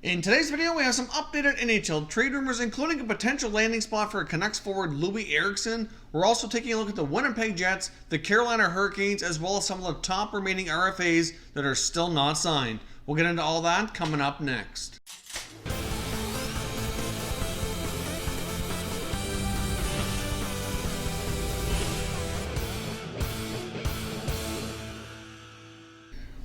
In today's video, we have some updated NHL trade rumors, including a potential landing spot for Canucks forward Loui Eriksson. We're also taking a look at the Winnipeg Jets, the Carolina Hurricanes, as well as some of the top remaining RFAs that are still not signed. We'll get into all that coming up next.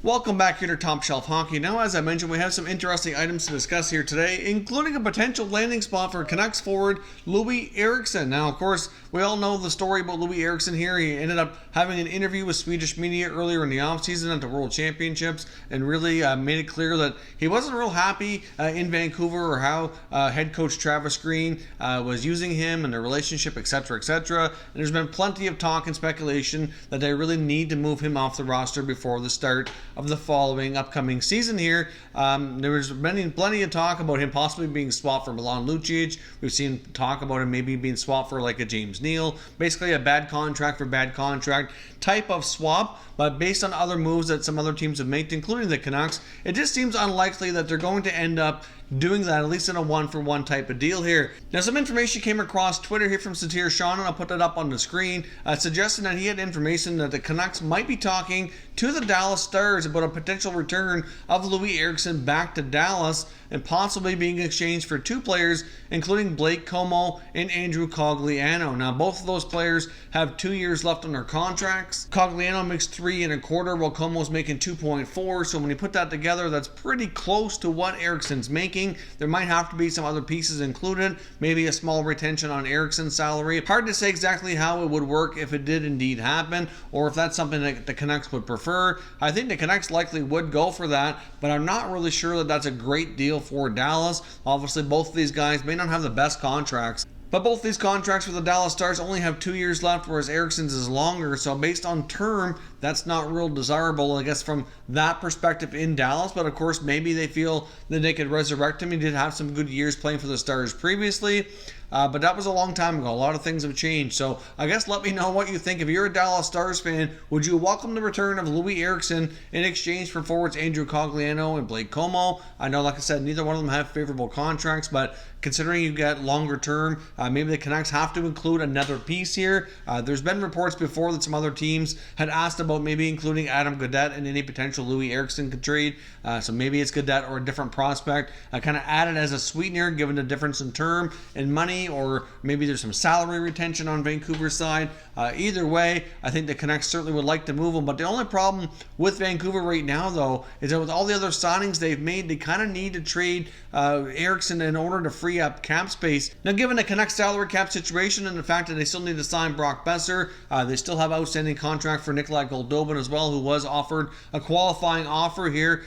Welcome back here to Top Shelf Hockey. Now, as I mentioned, we have some interesting items to discuss here today, including a potential landing spot for Canucks forward Loui Eriksson. Now, of course, we all know the story about Loui Eriksson here. He ended up having an interview with Swedish media earlier in the offseason at the World Championships and really made it clear that he wasn't real happy in Vancouver or how head coach Travis Green was using him and their relationship, etc., etc. And there's been plenty of talk and speculation that they really need to move him off the roster before the start of the following upcoming season here. There was plenty of talk about him possibly being swapped for Milan Lucic. We've seen talk about him maybe being swapped for like a James Neal. Basically a bad contract for bad contract type of swap. But based on other moves that some other teams have made, including the Canucks, it just seems unlikely that they're going to end up doing that, at least in a one-for-one type of deal here. Now, some information came across Twitter here from Satir Sean, and I'll put that up on the screen, suggesting that he had information that the Canucks might be talking to the Dallas Stars about a potential return of Loui Eriksson back to Dallas and possibly being exchanged for two players, including Blake Comeau and Andrew Cogliano. Now, both of those players have 2 years left on their contracts. Cogliano makes 3 1/4, while Comeau's making 2.4. So when you put that together, that's pretty close to what Eriksson's making. There might have to be some other pieces included, maybe a small retention on Eriksson's salary. Hard to say exactly how it would work if it did indeed happen, or if that's something that the Canucks would prefer. I think the Canucks likely would go for that, but I'm not really sure that that's a great deal for Dallas. Obviously, both of these guys may not have the best contracts, but both these contracts for the Dallas Stars only have 2 years left, whereas Eriksson's is longer. So based on term, that's not real desirable, I guess, from that perspective in Dallas. But of course, maybe they feel that they could resurrect him. He did have some good years playing for the Stars previously. But that was a long time ago. A lot of things have changed. So I guess let me know what you think. If you're a Dallas Stars fan, would you welcome the return of Loui Eriksson in exchange for forwards Andrew Cogliano and Blake Comeau? I know, like I said, neither one of them have favorable contracts, but considering you get longer term, maybe the Canucks have to include another piece here. There's been reports before that some other teams had asked about maybe including Adam Gaudette in any potential Loui Eriksson trade. So maybe it's Gaudette or a different prospect. Kind of added as a sweetener given the difference in term and money, or maybe there's some salary retention on Vancouver's side. Either way, I think the Canucks certainly would like to move him. But the only problem with Vancouver right now, though, is that with all the other signings they've made, they kind of need to trade Eriksson in order to free up cap space. Now, given the Canucks salary cap situation and the fact that they still need to sign Brock Besser, they still have outstanding contract for Nikolai Goldobin as well, who was offered a qualifying offer here.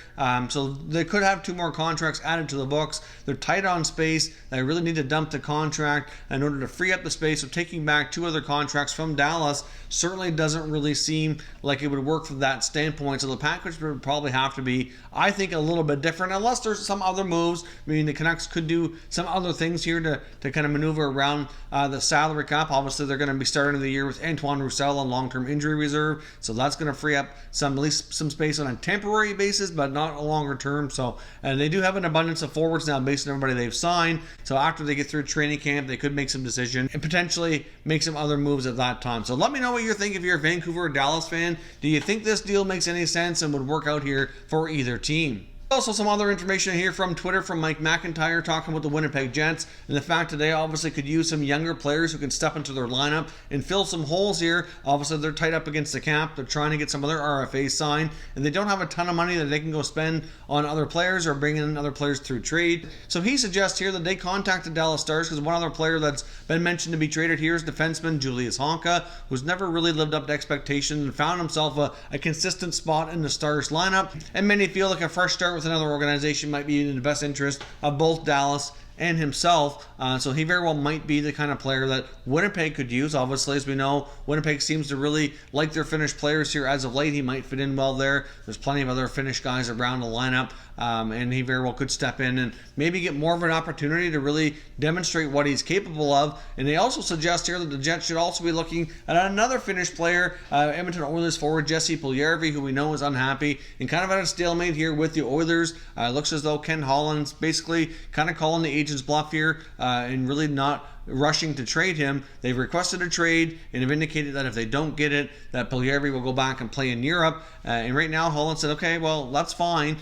So they could have 2 more contracts added to the books. They're tight on space. They really need to dump the contract in order to free up the space. So taking back 2 other contracts from Dallas certainly doesn't really seem like it would work from that standpoint. So the package would probably have to be, I think, a little bit different, unless there's some other moves. I mean, the Canucks could do some other things here to kind of maneuver around the salary cap. Obviously, they're going to be starting the year with Antoine Roussel on long-term injury reserve, so that's going to free up at least some space on a temporary basis, but not a longer term. So, and they do have an abundance of forwards now based on everybody they've signed. So after they get through training camp, they could make some decision and potentially make some other moves at that time. So let me know what you think if you're a Vancouver or Dallas fan. Do you think this deal makes any sense and would work out here for either team? Also, some other information here from Twitter from Mike McIntyre talking about the Winnipeg Jets and the fact that they obviously could use some younger players who can step into their lineup and fill some holes here. Obviously, they're tight up against the cap. They're trying to get some other RFAs signed, and they don't have a ton of money that they can go spend on other players or bring in other players through trade. So he suggests here that they contact the Dallas Stars because one other player that's been mentioned to be traded here is defenseman Julius Honka, who's never really lived up to expectations and found himself a consistent spot in the Stars lineup. And many feel like a fresh start with another organization might be in the best interest of both Dallas and himself. So he very well might be the kind of player that Winnipeg could use. Obviously, as we know, Winnipeg seems to really like their Finnish players here as of late. He might fit in well there. There's plenty of other Finnish guys around the lineup, and he very well could step in and maybe get more of an opportunity to really demonstrate what he's capable of. And they also suggest here that the Jets should also be looking at another Finnish player, Edmonton Oilers forward Jesse Puljärvi, who we know is unhappy and kind of at a stalemate here with the Oilers. Looks as though Ken Holland's basically kind of calling the agent's bluff here and really not rushing to trade him. They've requested a trade and have indicated that if they don't get it, that Puljärvi will go back and play in Europe. And right now, Holland said, okay, well, that's fine.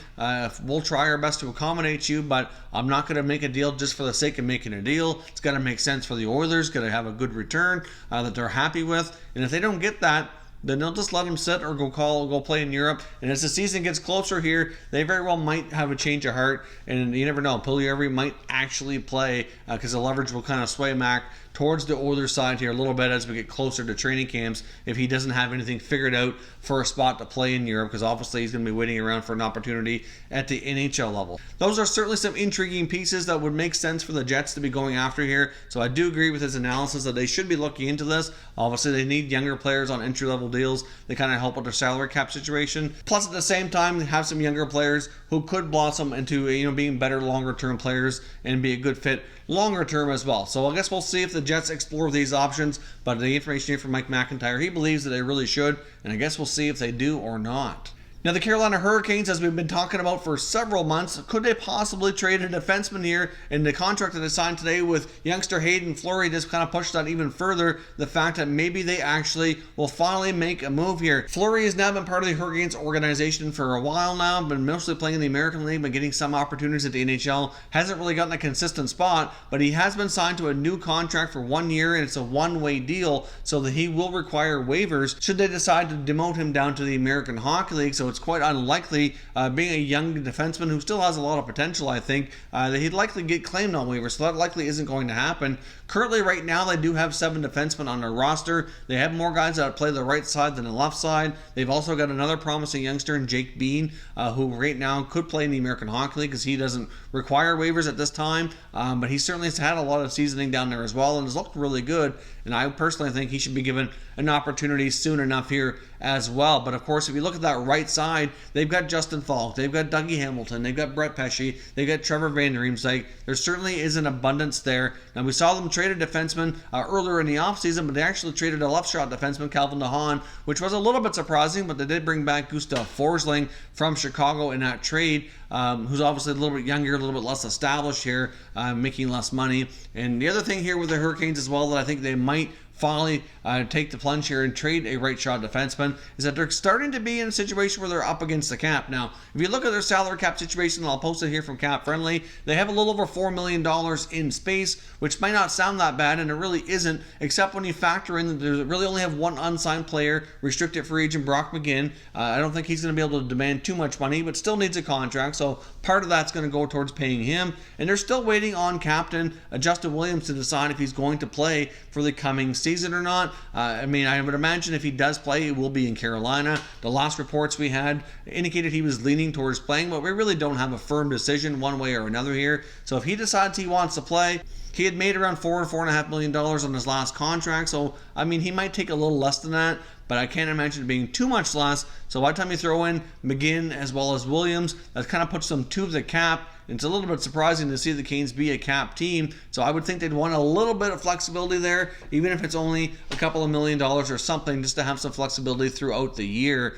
We'll try our best to accommodate you, but I'm not going to make a deal just for the sake of making a deal. It's got to make sense for the Oilers, got to have a good return that they're happy with. And if they don't get that, then they'll just let him sit or go play in Europe. And as the season gets closer here, they very well might have a change of heart. And you never know, Puljärvi might actually play because the leverage will kind of sway back towards the Oilers side here a little bit as we get closer to training camps if he doesn't have anything figured out for a spot to play in Europe, because obviously he's going to be waiting around for an opportunity at the NHL level. Those are certainly some intriguing pieces that would make sense for the Jets to be going after here. So I do agree with his analysis that they should be looking into this. Obviously they need younger players on entry-level deals. They kind of help with their salary cap situation. Plus at the same time, they have some younger players who could blossom into being better longer-term players and be a good fit longer term as well. So I guess we'll see if the Jets explore these options, but the information here from Mike McIntyre, he believes that they really should, and I guess we'll see if they do or not. Now, the Carolina Hurricanes, as we've been talking about for several months, could they possibly trade a defenseman here? And the contract that they signed today with youngster Hayden Fleury just kind of pushed that even further, the fact that maybe they actually will finally make a move here. Fleury has now been part of the Hurricanes organization for a while now, been mostly playing in the American League, but getting some opportunities at the NHL. Hasn't really gotten a consistent spot, but he has been signed to a new contract for 1 year, and it's a one-way deal, so that he will require waivers should they decide to demote him down to the American Hockey League. So it's quite unlikely, being a young defenseman who still has a lot of potential, I think, that he'd likely get claimed on waivers, so that likely isn't going to happen. Currently, right now, they do have 7 defensemen on their roster. They have more guys that play the right side than the left side. They've also got another promising youngster in Jake Bean, who right now could play in the American Hockey League because he doesn't require waivers at this time, but he certainly has had a lot of seasoning down there as well and has looked really good, and I personally think he should be given an opportunity soon enough here as well. But of course, if you look at that right side, they've got Justin Falk, they've got Dougie Hamilton, they've got Brett Pesce, they've got Trevor Van Riemsdyk. There certainly is an abundance there. Now, we saw them trade a defenseman earlier in the offseason, but they actually traded a left shot defenseman, Calvin DeHaan, which was a little bit surprising, but they did bring back Gustav Forsling from Chicago in that trade, who's obviously a little bit younger, a little bit less established here, making less money. And the other thing here with the Hurricanes as well that I think they might finally take the plunge here and trade a right shot defenseman is that they're starting to be in a situation where they're up against the cap. Now, if you look at their salary cap situation, and I'll post it here from Cap Friendly, they have a little over $4 million in space, which might not sound that bad, and it really isn't, except when you factor in that they really only have one unsigned player, restricted free agent Brock McGinn. I don't think he's going to be able to demand too much money, but still needs a contract, so part of that's going to go towards paying him. And they're still waiting on captain Justin Williams to decide if he's going to play for the coming season or not. I would imagine if he does play, it will be in Carolina. The last reports we had indicated he was leaning towards playing, but we really don't have a firm decision one way or another here. So if he decides he wants to play, he had made around $4.5 million on his last contract, so he might take a little less than that, but I can't imagine it being too much less. So by the time you throw in McGinn as well as Williams, that kind of puts them to the cap. It's a little bit surprising to see the Canes be a cap team, so I would think they'd want a little bit of flexibility there, even if it's only a couple of $1 million or something, just to have some flexibility throughout the year.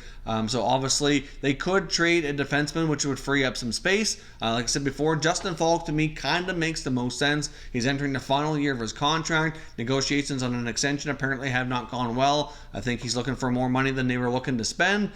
So obviously, they could trade a defenseman, which would free up some space. Like I said before, Justin Falk, to me, kind of makes the most sense. He's entering the final year of his contract. Negotiations on an extension apparently have not gone well. I think he's looking for more money than they were looking to spend.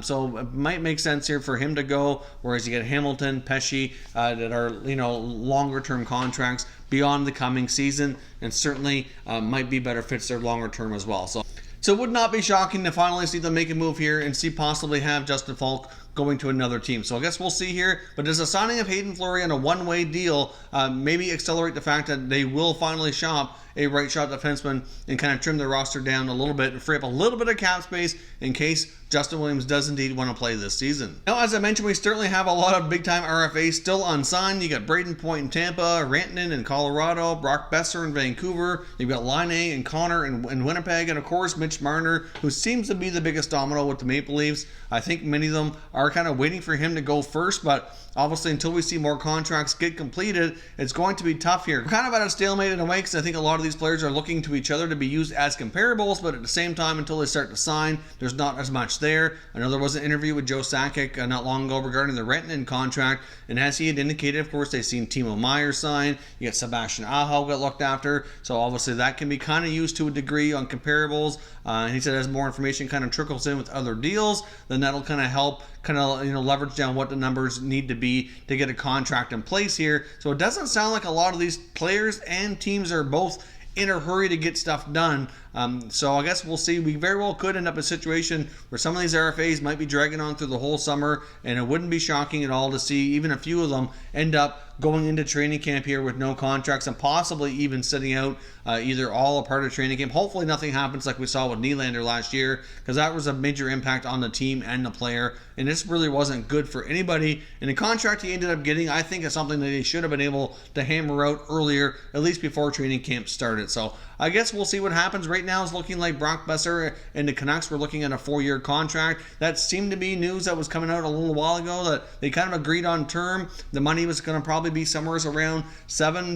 So it might make sense here for him to go, whereas you get Hamilton, Pesce, that are longer term contracts beyond the coming season, and certainly might be better fits there longer term as well. So it would not be shocking to finally see them make a move here and see possibly have Justin Falk going to another team. So I guess we'll see here. But does the signing of Hayden Fleury on a one-way deal maybe accelerate the fact that they will finally shop a right shot defenseman and kind of trim the roster down a little bit and free up a little bit of cap space in case Justin Williams does indeed want to play this season. Now, as I mentioned, we certainly have a lot of big-time RFAs still unsigned. You got Braden Point in Tampa, Rantanen in Colorado, Brock Besser in Vancouver. You've got Laine and Connor in Winnipeg, and of course Mitch Marner, who seems to be the biggest domino with the Maple Leafs. I think many of them are kind of waiting for him to go first, but obviously until we see more contracts get completed, it's going to be tough here. We're kind of at a stalemate in a way because I think a lot of these players are looking to each other to be used as comparables, but at the same time, until they start to sign, there's not as much there. I know there was an interview with Joe Sakic not long ago regarding the Rantanen contract, and as he had indicated, of course, they've seen Timo Meier sign. You get Sebastian Aho get looked after, so obviously that can be kind of used to a degree on comparables. And he said as more information kind of trickles in with other deals, then that'll kind of help leverage down what the numbers need to be to get a contract in place here. So it doesn't sound like a lot of these players and teams are both in a hurry to get stuff done. So I guess we'll see. We very well could end up in a situation where some of these RFAs might be dragging on through the whole summer, and it wouldn't be shocking at all to see even a few of them end up going into training camp here with no contracts and possibly even sitting out either all or part of training camp. Hopefully nothing happens like we saw with Nylander last year, because that was a major impact on the team and the player, and this really wasn't good for anybody. And the contract he ended up getting, I think, is something that he should have been able to hammer out earlier, at least before training camp started. So I guess we'll see what happens. Right now it's looking like Brock Besser and the Canucks were looking at a 4-year contract. That seemed to be news that was coming out a little while ago, that they kind of agreed on term. The money was going to probably be somewhere around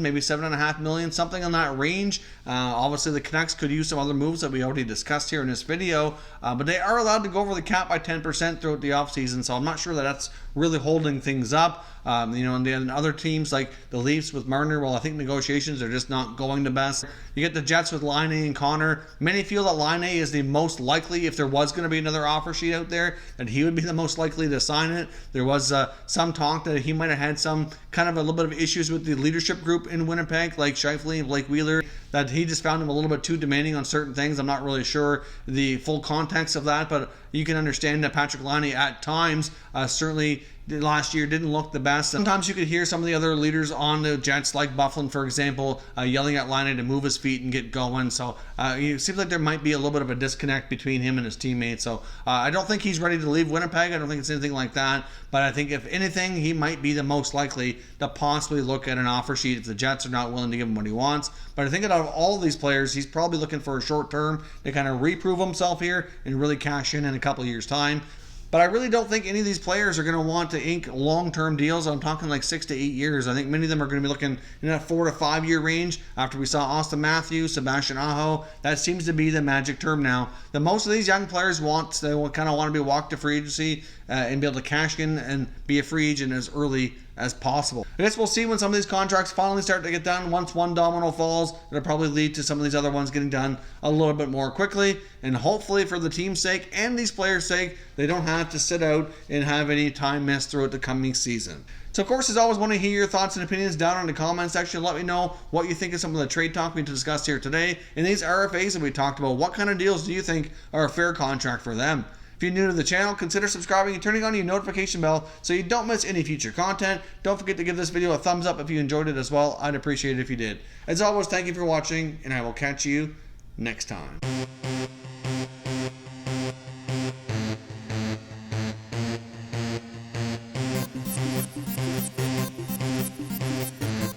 maybe $7.5 million, something in that range. Obviously the Canucks could use some other moves that we already discussed here in this video, but they are allowed to go over the cap by 10% throughout the offseason, so I'm not sure that that's really holding things up. And then other teams like the Leafs with Marner, well, I think negotiations are just not going the best. You get the Jets with Laine and Connor. Many feel that Laine is the most likely, if there was going to be another offer sheet out there, that he would be the most likely to sign it. There was some talk that he might have had some kind of a little bit of issues with the leadership group in Winnipeg, like Scheifele and Blake Wheeler, that he just found him a little bit too demanding on certain things. I'm not really sure the full context of that, but you can understand that Patrick Laine at times certainly last year didn't look the best. Sometimes you could hear some of the other leaders on the Jets, like Bufflin, for example, yelling at Laine to move his feet and get going. So it seems like there might be a little bit of a disconnect between him and his teammates. So I don't think he's ready to leave Winnipeg. I don't think it's anything like that. But I think if anything, he might be the most likely to possibly look at an offer sheet if the Jets are not willing to give him what he wants. But I think out of all these players, he's probably looking for a short term to kind of reprove himself here and really cash in a couple of years' time. But I really don't think any of these players are going to want to ink long-term deals. I'm talking like 6 to 8 years. I think many of them are going to be looking in that 4 to 5 year range. After we saw Austin Matthews, Sebastian Aho, that seems to be the magic term now. That most of these young players kind of want to be walked to free agency and be able to cash in and be a free agent as early as possible. I guess we'll see when some of these contracts finally start to get done. Once one domino falls, it'll probably lead to some of these other ones getting done a little bit more quickly. And hopefully for the team's sake and these players' sake, they don't have to sit out and have any time missed throughout the coming season. So, of course, as always, want to hear your thoughts and opinions down in the comment section. Let me know what you think of some of the trade talk we discussed here today. And these RFAs that we talked about, what kind of deals do you think are a fair contract for them? If you're new to the channel, consider subscribing and turning on your notification bell so you don't miss any future content. Don't forget to give this video a thumbs up if you enjoyed it as well. I'd appreciate it if you did. As always, thank you for watching, and I will catch you next time.